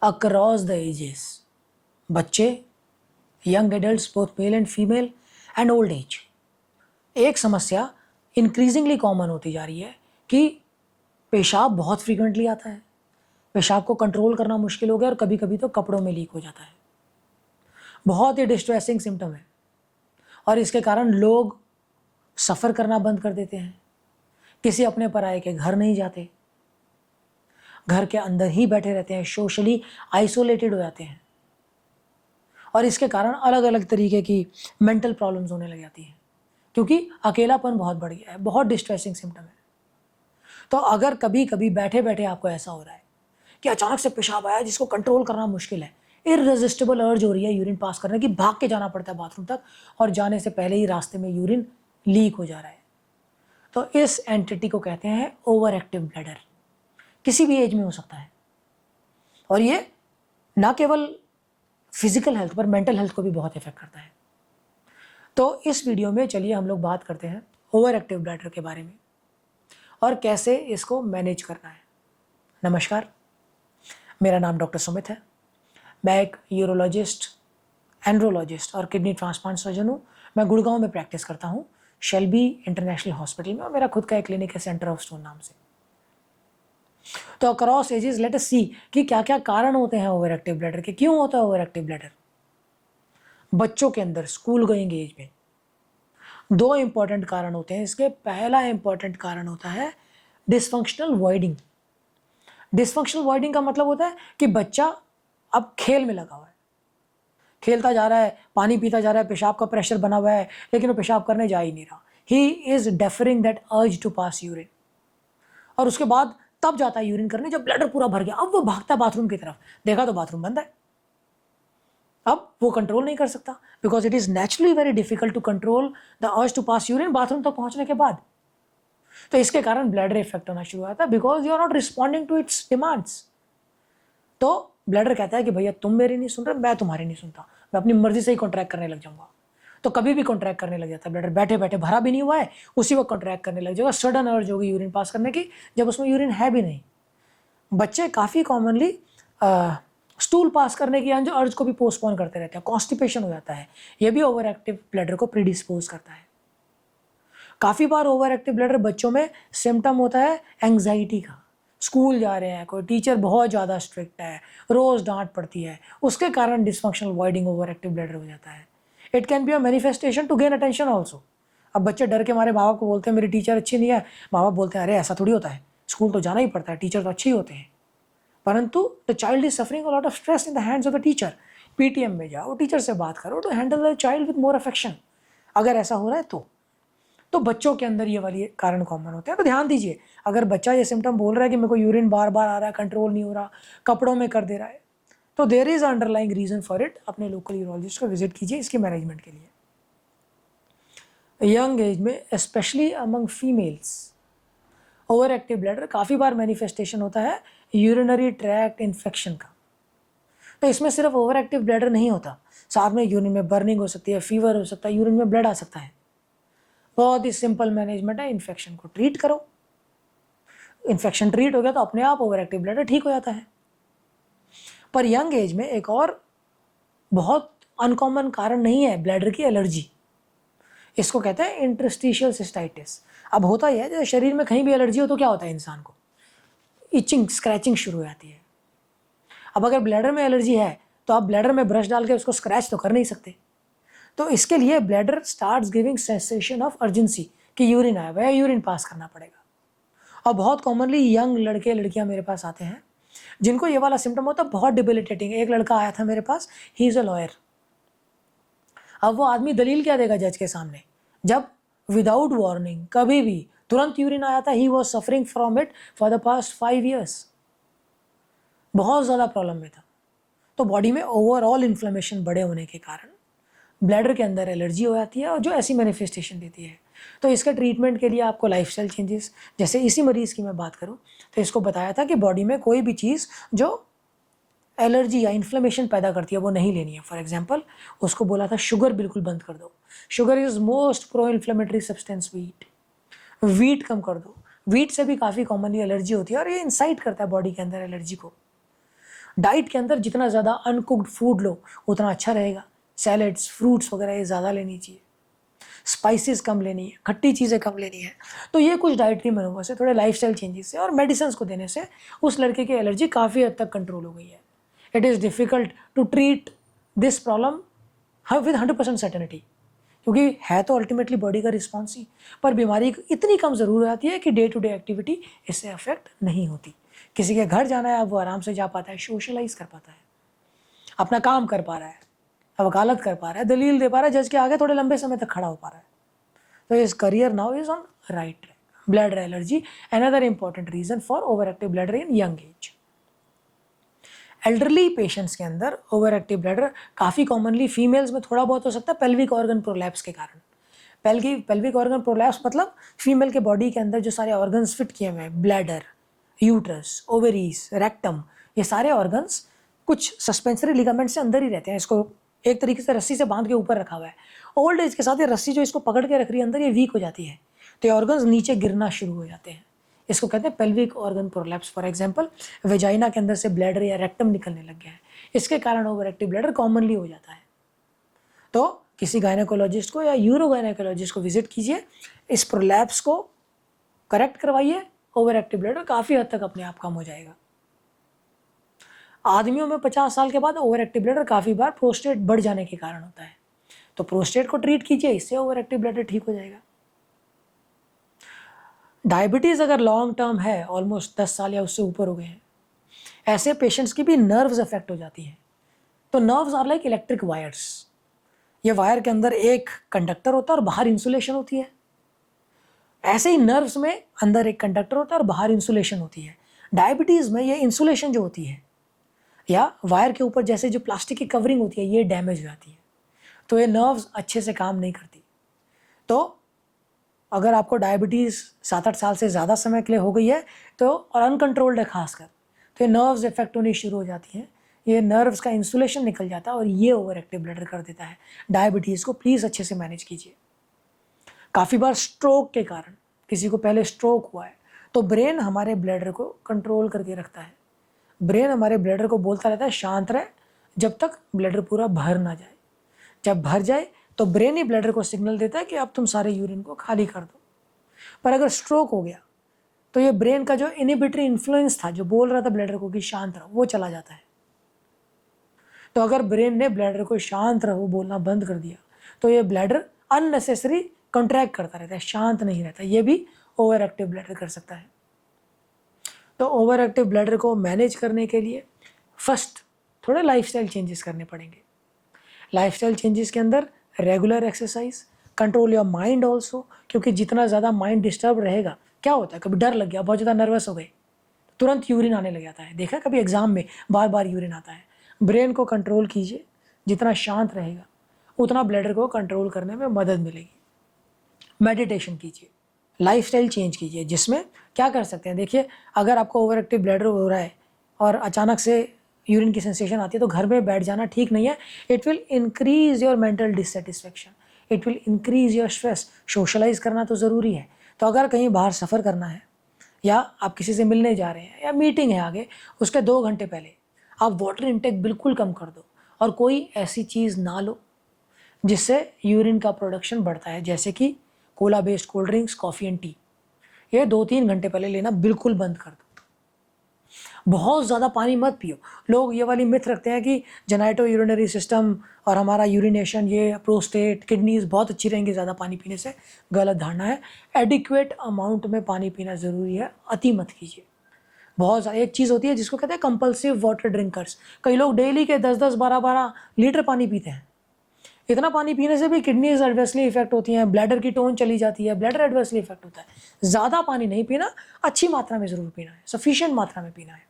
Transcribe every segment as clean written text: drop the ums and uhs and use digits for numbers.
across the ages, बच्चे, young adults, both male and female and old age. एक समस्या increasingly common होती जा रही है कि पेशाब बहुत फ्रीक्वेंटली आता है, पेशाब को कंट्रोल करना मुश्किल हो गया और कभी कभी तो कपड़ों में लीक हो जाता है। बहुत ही डिस्ट्रेसिंग सिम्टम है और इसके कारण लोग सफ़र करना बंद कर देते हैं, किसी अपने पराये के घर नहीं जाते, घर के अंदर ही बैठे रहते हैं, सोशली आइसोलेटेड हो जाते हैं और इसके कारण अलग अलग तरीके की मेंटल प्रॉब्लम्स होने लग जाती हैं क्योंकि अकेलापन बहुत बढ़ गया है, बहुत डिस्ट्रेसिंग सिम्टम है। तो अगर कभी कभी बैठे बैठे आपको ऐसा हो रहा है कि अचानक से पेशाब आया जिसको कंट्रोल करना मुश्किल है, इररेजिस्टिबल अर्ज हो रही है यूरिन पास करने की, भाग के जाना पड़ता है बाथरूम तक और जाने से पहले ही रास्ते में यूरिन लीक हो जा रहा है, तो इस एंटिटी को कहते हैं ओवर एक्टिव ब्लैडर। किसी भी एज में हो सकता है और ये ना केवल फिजिकल हेल्थ पर मेंटल हेल्थ को भी बहुत इफेक्ट करता है। तो इस वीडियो में चलिए हम लोग बात करते हैं ओवर एक्टिव ब्लैडर के बारे में और कैसे इसको मैनेज करना है। नमस्कार, मेरा नाम डॉक्टर सुमित है। मैं एक यूरोलॉजिस्ट, एंड्रोलॉजिस्ट और किडनी ट्रांसप्लांट सर्जन हूँ। मैं गुड़गांव में प्रैक्टिस करता हूँ, शेल्बी इंटरनेशनल हॉस्पिटल में, और मेरा खुद का एक क्लिनिक है सेंटर ऑफ स्टोन नाम से। तो अक्रॉस एजेस लेट अस सी कि क्या क्या कारण होते हैं ओवर एक्टिव ब्लैडर के, क्यों होता है ओवर एक्टिव ब्लैडर। बच्चों के अंदर स्कूल गोइंग एज में दो इंपॉर्टेंट कारण होते हैं इसके। पहला इंपॉर्टेंट कारण होता है डिसफंक्शनल वॉइडिंग। डिसफंक्शनल वॉइडिंग का मतलब होता है कि बच्चा अब खेल में लगा हुआ है, खेलता जा रहा है, पानी पीता जा रहा है, पेशाब का प्रेशर बना हुआ है, लेकिन वो पेशाब करने जा ही नहीं रहा। He is deferring that urge to pass urine, और उसके बाद तब जाता है यूरिन करने जब ब्लैडर पूरा भर गया। अब वो भागता है बाथरूम की तरफ, देखा तो बाथरूम बंद है। अब वो कंट्रोल नहीं कर सकता because it is naturally very difficult to control the urge to pass urine bathroom तक पहुंचने के बाद। तो इसके कारण ब्लैडर इफेक्ट होना शुरू होता है because you are not responding to its demands. तो ब्लैडर कहता है कि भैया तुम मेरी नहीं सुन रहे, मैं तुम्हारी नहीं सुनता, मैं अपनी मर्जी से ही कॉन्ट्रैक्ट करने लग जाऊंगा। तो कभी भी कॉन्ट्रैक्ट करने लग जाता है ब्लैडर, बैठे बैठे भरा भी नहीं हुआ है, उसी वक्त कॉन्ट्रैक्ट करने लग जाएगा। सडन अर्ज होगी यूरिन पास करने की जब उसमें यूरिन है भी नहीं। बच्चे काफ़ी कॉमनली स्टूल पास करने की अर्ज को भी पोस्टपोन करते रहते हैं, कॉन्स्टिपेशन हो जाता है। ये भी ओवर एक्टिव ब्लैडर को प्रीडिस्पोज करता है। काफ़ी बार ओवर एक्टिव ब्लैडर बच्चों में सिम्टम होता है एंग्जाइटी का। स्कूल जा रहे हैं, कोई टीचर बहुत ज़्यादा स्ट्रिक्ट है, रोज़ डांट पड़ती है, उसके कारण dysfunctional voiding over active bladder हो जाता है। It can be a manifestation to gain attention also. अब बच्चे डर के मारे माँ बाप को बोलते हैं मेरी टीचर अच्छी नहीं है, माँ बाप बोलते हैं अरे ऐसा थोड़ी होता है, स्कूल तो जाना ही पड़ता है, टीचर तो अच्छे ही होते हैं। परंतु the child is suffering a lot of stress in the hands of the teacher. PTM में जाओ, टीचर से बात करो to handle the child with more affection. अगर ऐसा हो रहा है तो बच्चों के अंदर ये वाली कारण कॉमन होते हैं। तो ध्यान दीजिए, अगर बच्चा ये सिम्टम बोल रहा है कि मेरे को यूरिन बार बार आ रहा है, कंट्रोल नहीं हो रहा, कपड़ों में कर दे रहा है, तो there is underlying reason for it. अपने लोकल यूरोलॉजिस्ट को विजिट कीजिए इसके मैनेजमेंट के लिए। यंग एज में specially among females over active bladder काफ़ी बार मैनिफेस्टेशन होता है यूरिनरी ट्रैक्ट इन्फेक्शन का। तो इसमें सिर्फ ओवर एक्टिव ब्लैडर नहीं होता, साथ में यूरिन में बर्निंग हो सकती है, फीवर हो सकता है, यूरिन में ब्लड आ सकता है। बहुत ही सिंपल मैनेजमेंट है, इन्फेक्शन को ट्रीट करो। इन्फेक्शन ट्रीट हो गया तो अपने आप ओवर एक्टिव ब्लैडर ठीक हो जाता है। पर यंग एज में एक और बहुत अनकॉमन कारण नहीं है ब्लैडर की, एलर्जी। इसको कहते हैं इंटरस्टिशियल सिस्टाइटिस। अब होता ही है जैसे शरीर में कहीं भी एलर्जी हो तो क्या होता है, इंसान को इचिंग, स्क्रैचिंग शुरू हो जाती है। अब अगर ब्लैडर में एलर्जी है तो आप ब्लैडर में ब्रश डाल के उसको स्क्रैच तो कर नहीं सकते। तो इसके लिए bladder starts giving sensation of urgency कि यूरिन आया हुआ है, यूरिन पास करना पड़ेगा। और बहुत कॉमनली यंग लड़के लड़कियां मेरे पास आते हैं जिनको ये वाला सिम्टम होता है, बहुत डिबिलिटेटिंग। एक लड़का आया था मेरे पास, ही इज़ अ लॉयर। अब वो आदमी दलील क्या देगा जज के सामने जब विदाउट वार्निंग कभी भी तुरंत यूरिन आया था। He was suffering from it for the past 5 years, बहुत ज़्यादा प्रॉब्लम में था। तो बॉडी में ओवरऑल इन्फ्लेमेशन बड़े होने के कारण ब्लैडर के अंदर एलर्जी हो जाती है और जो ऐसी मैनिफेस्टेशन देती है। तो इसके ट्रीटमेंट के लिए आपको लाइफस्टाइल चेंजेस, जैसे इसी मरीज़ की मैं बात करूं तो इसको बताया था कि बॉडी में कोई भी चीज़ जो एलर्जी या इन्फ्लेमेशन पैदा करती है वो नहीं लेनी है। फॉर एग्जांपल उसको बोला था शुगर बिल्कुल बंद कर दो, sugar is most pro inflammatory substance. Wheat कम कर दो, वीट से भी काफ़ी कॉमनली एलर्जी होती है और ये इंसाइट करता है बॉडी के अंदर एलर्जी को। डाइट के अंदर जितना ज़्यादा अनकुक्ड फूड लो उतना अच्छा रहेगा। सैलड्स, फ्रूट्स वगैरह ये ज़्यादा लेनी चाहिए, स्पाइसेस कम लेनी है, खट्टी चीज़ें कम लेनी है। तो ये कुछ डाइटरी मनोवर से, थोड़े लाइफस्टाइल चेंजेस से और मेडिसिन को देने से उस लड़के की एलर्जी काफ़ी हद तक कंट्रोल हो गई है। It is difficult to treat this problem with 100% certainty, क्योंकि है तो अल्टीमेटली बॉडी का रिस्पॉन्स ही, पर बीमारी इतनी कम ज़रूर हो जाती है कि डे टू डे एक्टिविटी इससे अफेक्ट नहीं होती। किसी के घर जाना है, अब वो आराम से जा पाता है, सोशलाइज कर पाता है, अपना काम कर पा रहा है, वकालत कर पा रहा है, दलील दे पा रहा है, जज के आगे थोड़े लंबे समय तक खड़ा हो पा रहा है। तो इस career now is on right track. Bladder allergy another important reason for over active bladder in young age. Elderly patients के अंदर ओवर एक्टिव ब्लैडर काफ़ी कॉमनली फीमेल्स में थोड़ा बहुत हो सकता है पेल्विक ऑर्गन प्रोलैप्स के कारण। पेल्विक ऑर्गन प्रोलैप्स मतलब फीमेल के बॉडी के अंदर जो सारे ऑर्गन्स फिट किए हुए हैं, ब्लैडर, यूट्रस, ओवरीज, रेक्टम, ये सारे ऑर्गन्स कुछ सस्पेंसरी लिगामेंट से अंदर ही रहते हैं। इसको एक तरीके से रस्सी से बांध के ऊपर रखा हुआ है। ओल्ड एज के साथ ये रस्सी जो इसको पकड़ के रख रही है अंदर, ये वीक हो जाती है, तो ये ऑर्गन्स नीचे गिरना शुरू हो जाते हैं। इसको कहते हैं pelvic organ prolapse. For example vagina के अंदर से ब्लैडर या रेक्टम निकलने लग गया है, इसके कारण ओवर एक्टिव ब्लैडर कॉमनली हो जाता है। तो किसी गायनेकोलॉजिस्ट को या यूरो गायनेकोलॉजिस्ट को विजिट कीजिए, इस प्रोलैप्स को करेक्ट करवाइए, ओवर एक्टिव ब्लैडर काफ़ी हद तक अपने आप कम हो जाएगा। आदमियों में 50 साल के बाद ओवर एक्टिव ब्लैडर काफ़ी बार प्रोस्टेट बढ़ जाने के कारण होता है, तो प्रोस्टेट को ट्रीट कीजिए, इससे ओवर एक्टिव ब्लैडर ठीक हो जाएगा। डायबिटीज़ अगर लॉन्ग टर्म है, ऑलमोस्ट 10 साल या उससे ऊपर हो गए हैं, ऐसे पेशेंट्स की भी नर्व्स अफेक्ट हो जाती हैं। तो nerves are like electric wires. ये वायर के अंदर एक कंडक्टर होता है और बाहर इंसुलेशन होती है। ऐसे ही नर्व्स में अंदर एक कंडक्टर होता है और बाहर इंसुलेशन होती है। डायबिटीज़ में ये इंसुलेशन जो होती है या वायर के ऊपर जैसे जो प्लास्टिक की कवरिंग होती है, ये डैमेज हो जाती है, तो ये नर्व्स अच्छे से काम नहीं करती। तो अगर आपको डायबिटीज़ 7-8 साल से ज़्यादा समय के लिए हो गई है तो, और अनकंट्रोल्ड है खासकर, तो ये नर्व्स इफेक्ट होनी शुरू हो जाती हैं, ये नर्व्स का इंसुलेशन निकल जाता है और ये ओवर एक्टिव ब्लैडर कर देता है। डायबिटीज़ को प्लीज़ अच्छे से मैनेज कीजिए। काफ़ी बार स्ट्रोक के कारण, किसी को पहले स्ट्रोक हुआ है तो ब्रेन हमारे ब्लैडर को कंट्रोल करके रखता है। ब्रेन हमारे ब्लैडर को बोलता रहता है शांत रहे जब तक ब्लैडर पूरा भर ना जाए। जब भर जाए तो ब्रेन ही ब्लैडर को सिग्नल देता है कि अब तुम सारे यूरिन को खाली कर दो। पर अगर स्ट्रोक हो गया तो ये ब्रेन का जो इनिबिटरी इन्फ्लुएंस था, जो बोल रहा था ब्लैडर को कि शांत रहो, वो चला जाता है। तो अगर ब्रेन ने ब्लैडर को शांत रहो बोलना बंद कर दिया तो ये ब्लैडर अननेसेसरी कॉन्ट्रैक्ट करता रहता है, शांत नहीं रहता। ये भी ओवर एक्टिव ब्लैडर कर सकता है। तो ओवर एक्टिव ब्लैडर को मैनेज करने के लिए फर्स्ट थोड़े लाइफस्टाइल चेंजेस करने पड़ेंगे। लाइफस्टाइल चेंजेस के अंदर regular exercise, control your mind also, क्योंकि जितना ज़्यादा माइंड डिस्टर्ब रहेगा, क्या होता है कभी डर लग गया, बहुत ज़्यादा नर्वस हो गए, तुरंत यूरिन आने लग जाता है। देखा कभी एग्जाम में बार बार यूरिन आता है। ब्रेन को कंट्रोल कीजिए, जितना शांत रहेगा उतना ब्लैडर को कंट्रोल करने में मदद मिलेगी। मेडिटेशन कीजिए, लाइफस्टाइल चेंज कीजिए, जिसमें क्या कर सकते हैं, देखिए अगर आपको ओवर एक्टिव ब्लैडर हो रहा है और अचानक से यूरिन की सेंसेशन आती है तो घर में बैठ जाना ठीक नहीं है। It will increase your mental dissatisfaction, it will increase your stress. Socialise करना तो ज़रूरी है, तो अगर कहीं बाहर सफ़र करना है या आप किसी से मिलने जा रहे हैं या मीटिंग है आगे, उसके 2 घंटे पहले आप वाटर इंटेक बिल्कुल कम कर दो और कोई ऐसी चीज़ ना लो जिससे यूरिन का प्रोडक्शन बढ़ता है, जैसे कि Cola based cold drinks, coffee and T. ये 2-3 घंटे पहले लेना बिल्कुल बंद कर दो। बहुत ज़्यादा पानी मत पियो। लोग ये वाली मिथ रखते हैं कि जेनेटो यूरिनरी सिस्टम और हमारा यूरिनेशन, ये प्रोस्टेट, किडनीज बहुत अच्छी रहेंगी ज़्यादा पानी पीने से। गलत धारणा है। एडिक्वेट अमाउंट में पानी पीना ज़रूरी है, अति मत कीजिए। बहुत ज़्यादा एक चीज़ होती है जिसको कहते हैं कंपल्सिव वाटर ड्रिंकर्स। कई लोग डेली के 10-10, 12-12 लीटर पानी पीते हैं। इतना पानी पीने से भी किडनीज एडवर्सली इफेक्ट होती हैं, ब्लैडर की टोन चली जाती है, ब्लैडर एडवर्सली इफेक्ट होता है। ज़्यादा पानी नहीं पीना, अच्छी मात्रा में ज़रूर पीना है, सफिशिएंट मात्रा में पीना है।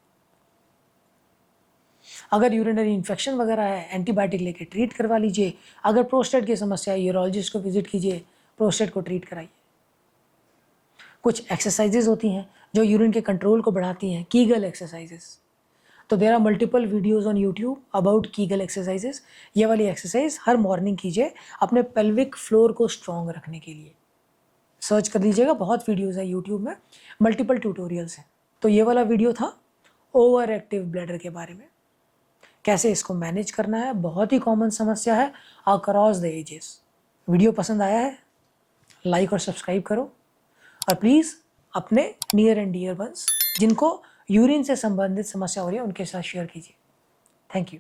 अगर यूरिनरी इन्फेक्शन वगैरह है, एंटीबायोटिक लेके ट्रीट करवा लीजिए। अगर प्रोस्टेट की समस्या है, यूरोलॉजिस्ट को विजिट कीजिए, प्रोस्टेट को ट्रीट कराइए। कुछ एक्सरसाइजेज होती हैं जो यूरिन के कंट्रोल को बढ़ाती हैं, कीगल एक्सरसाइजेस। तो there are multiple videos on YouTube about Kegel exercises. ये वाली एक्सरसाइज हर मॉर्निंग कीजिए अपने पेल्विक फ्लोर को स्ट्रॉन्ग रखने के लिए। सर्च कर लीजिएगा, बहुत वीडियोज़ है यूट्यूब में, मल्टीपल ट्यूटोरियल्स हैं। तो ये वाला वीडियो था ओवर एक्टिव ब्लैडर के बारे में। कैसे इसको मैनेज करना है। बहुत ही कॉमन समस्या है अक्रॉस द एजेस। वीडियो पसंद आया है, लाइक और सब्सक्राइब करो, और प्लीज़ अपने नियर एंड डियर वंस जिनको यूरिन से संबंधित समस्या हो रही है उनके साथ शेयर कीजिए। Thank you.